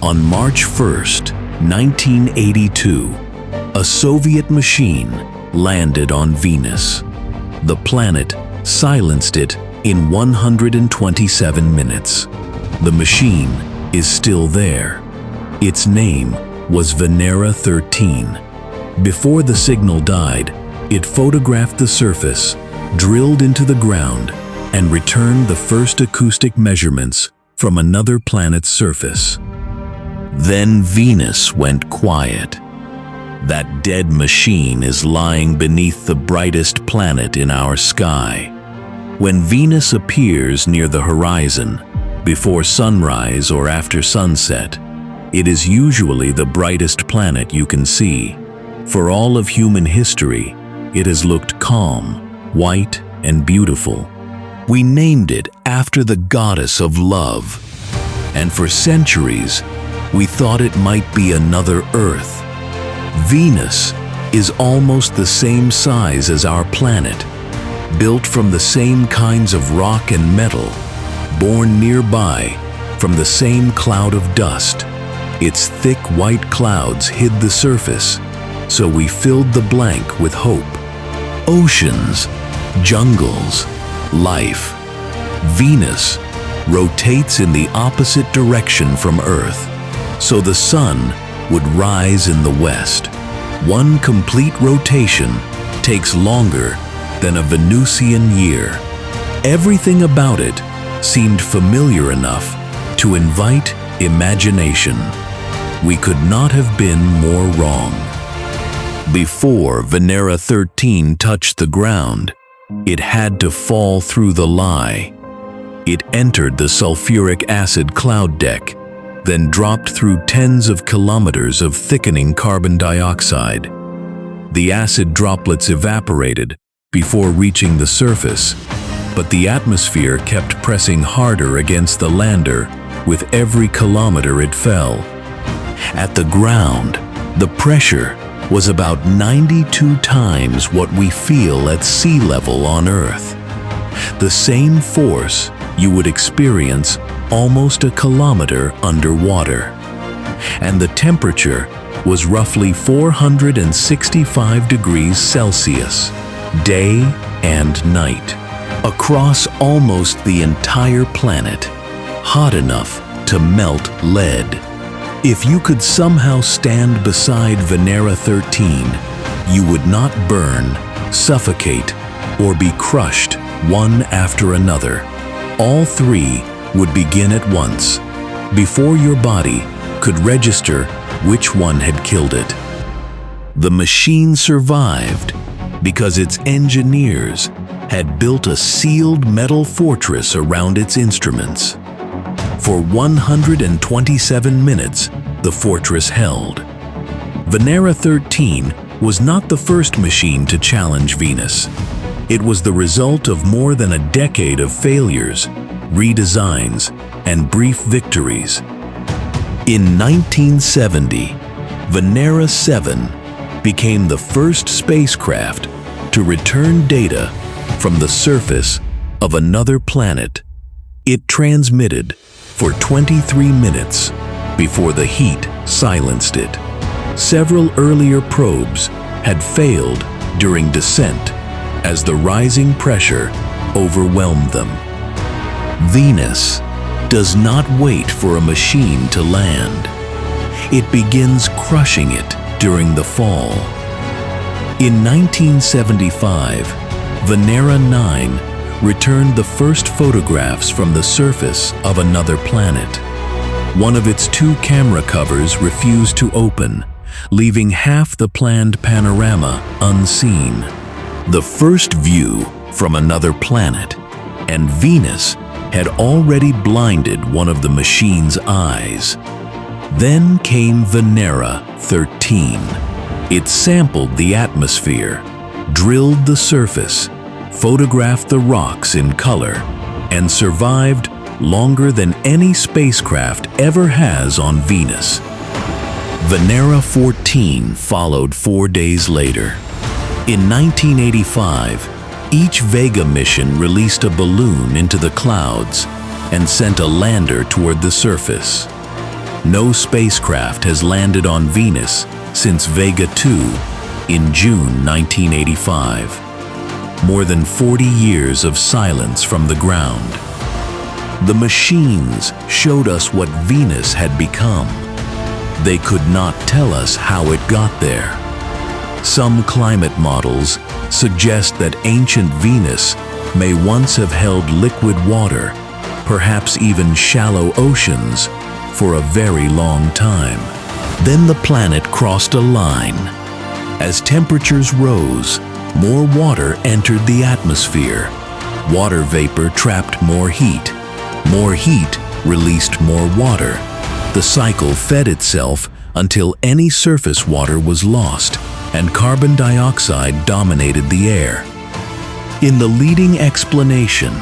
On March 1st, 1982, a Soviet machine landed on Venus. The planet silenced it in 127 minutes. The machine is still there. Its name was Venera 13. Before the signal died, it photographed the surface, drilled into the ground, and returned the first acoustic measurements from another planet's surface. Then Venus went quiet. That dead machine is lying beneath the brightest planet in our sky. When Venus appears near the horizon, before sunrise or after sunset, it is usually the brightest planet you can see. For all of human history, it has looked calm, white, and beautiful. We named it after the goddess of love, and for centuries, we thought it might be another Earth. Venus is almost the same size as our planet, built from the same kinds of rock and metal, born nearby from the same cloud of dust. Its thick white clouds hid the surface, so we filled the blank with hope. Oceans, jungles, life. Venus rotates in the opposite direction from Earth, so the sun would rise in the west. One complete rotation takes longer than a Venusian year. Everything about it seemed familiar enough to invite imagination. We could not have been more wrong. Before Venera 13 touched the ground, it had to fall through the lie. It entered the sulfuric acid cloud deck, then dropped through tens of kilometers of thickening carbon dioxide. The acid droplets evaporated before reaching the surface, but the atmosphere kept pressing harder against the lander with every kilometer it fell. At the ground, the pressure was about 92 times what we feel at sea level on Earth. The same force you would experience almost a kilometer underwater. And the temperature was roughly 465 degrees Celsius, day and night, across almost the entire planet, hot enough to melt lead. If you could somehow stand beside Venera 13, you would not burn, suffocate, or be crushed one after another. All three would begin at once, before your body could register which one had killed it. The machine survived because its engineers had built a sealed metal fortress around its instruments. For 127 minutes, the fortress held. Venera 13 was not the first machine to challenge Venus. It was the result of more than a decade of failures, redesigns, and brief victories. In 1970, Venera 7 became the first spacecraft to return data from the surface of another planet. It transmitted for 23 minutes before the heat silenced it. Several earlier probes had failed during descent as the rising pressure overwhelmed them. Venus does not wait for a machine to land. It begins crushing it during the fall. In 1975, Venera 9 returned the first photographs from the surface of another planet. One of its two camera covers refused to open, leaving half the planned panorama unseen. The first view from another planet, and Venus had already blinded one of the machine's eyes. Then came Venera 13. It sampled the atmosphere, drilled the surface, photographed the rocks in color, and survived longer than any spacecraft ever has on Venus. Venera 14 followed 4 days later. In 1985, each Vega mission released a balloon into the clouds and sent a lander toward the surface. No spacecraft has landed on Venus since Vega 2 in June 1985. More than 40 years of silence from the ground. The machines showed us what Venus had become. They could not tell us how it got there. Some climate models suggest that ancient Venus may once have held liquid water, perhaps even shallow oceans, for a very long time. Then the planet crossed a line. As temperatures rose, more water entered the atmosphere. Water vapor trapped more heat. More heat released more water. The cycle fed itself until any surface water was lost, and carbon dioxide dominated the air. In the leading explanation,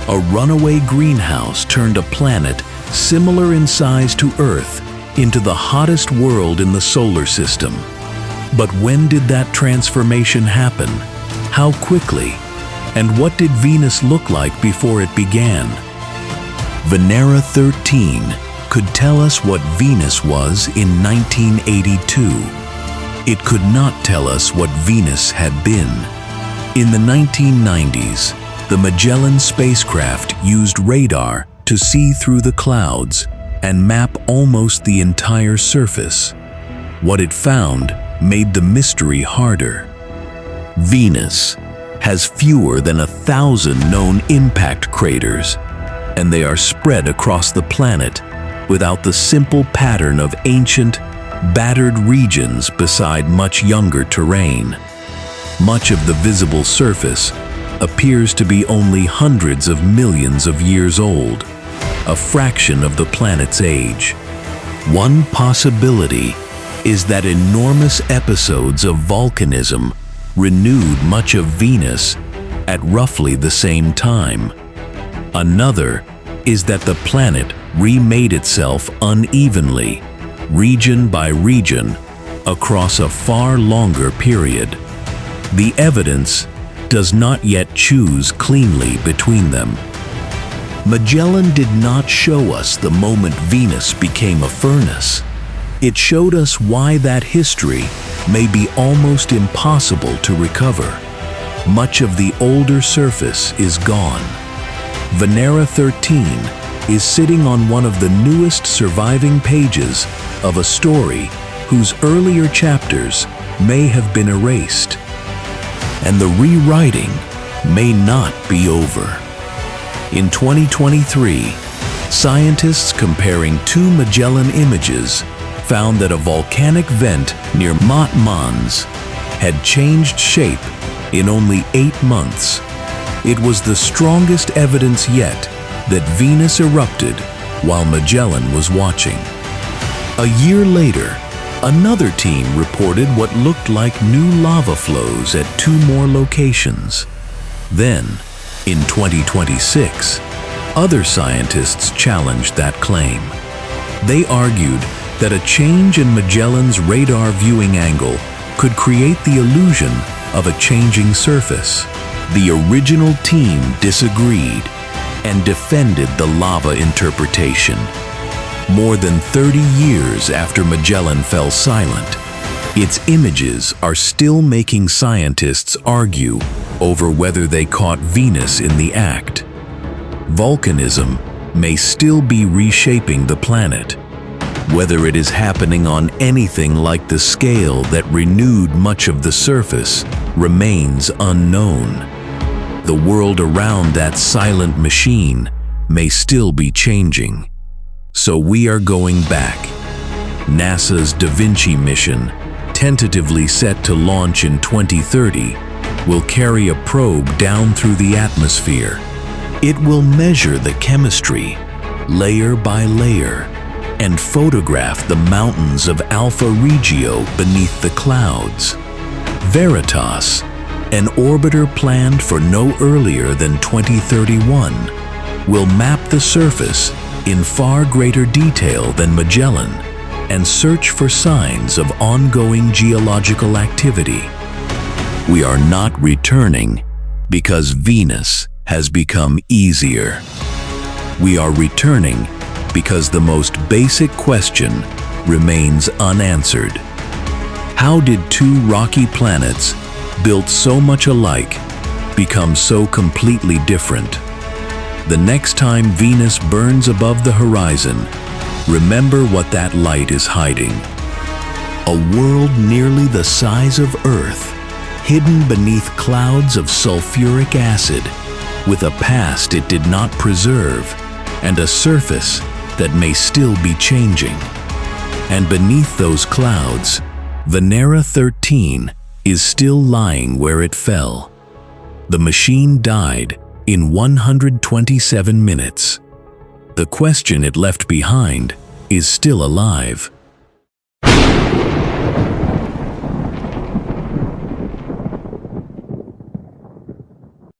a runaway greenhouse turned a planet similar in size to Earth into the hottest world in the solar system. But when did that transformation happen? How quickly? And what did Venus look like before it began? Venera 13 could tell us what Venus was in 1982. It could not tell us what Venus had been. In the 1990s, the Magellan spacecraft used radar to see through the clouds and map almost the entire surface. What it found made the mystery harder. Venus has fewer than 1,000 known impact craters, and they are spread across the planet without the simple pattern of ancient, battered regions beside much younger terrain. Much of the visible surface appears to be only hundreds of millions of years old, a fraction of the planet's age. One possibility is that enormous episodes of volcanism renewed much of Venus at roughly the same time. Another is that the planet remade itself unevenly, region by region, across a far longer period. The evidence does not yet choose cleanly between them. Magellan did not show us the moment Venus became a furnace. It showed us why that history may be almost impossible to recover. Much of the older surface is gone. Venera 13 is sitting on one of the newest surviving pages of a story whose earlier chapters may have been erased. And the rewriting may not be over. In 2023, scientists comparing two Magellan images found that a volcanic vent near Mont Mons had changed shape in only 8 months. It was the strongest evidence yet that Venus erupted while Magellan was watching. A year later, another team reported what looked like new lava flows at 2 more locations. Then, in 2026, other scientists challenged that claim. They argued that a change in Magellan's radar viewing angle could create the illusion of a changing surface. The original team disagreed and defended the lava interpretation. More than 30 years after Magellan fell silent, its images are still making scientists argue over whether they caught Venus in the act. Volcanism may still be reshaping the planet. Whether it is happening on anything like the scale that renewed much of the surface remains unknown. The world around that silent machine may still be changing. So we are going back. NASA's Da Vinci mission, tentatively set to launch in 2030, will carry a probe down through the atmosphere. It will measure the chemistry, layer by layer, and photograph the mountains of Alpha Regio beneath the clouds. Veritas, an orbiter planned for no earlier than 2031, will map the surface in far greater detail than Magellan and search for signs of ongoing geological activity. We are not returning because Venus has become easier. We are returning because the most basic question remains unanswered. How did two rocky planets, built so much alike, become so completely different? The next time Venus burns above the horizon, remember what that light is hiding. A world nearly the size of Earth, hidden beneath clouds of sulfuric acid, with a past it did not preserve, and a surface that may still be changing. And beneath those clouds, Venera 13 is still lying where it fell. The machine died in 127 minutes. The question it left behind is still alive.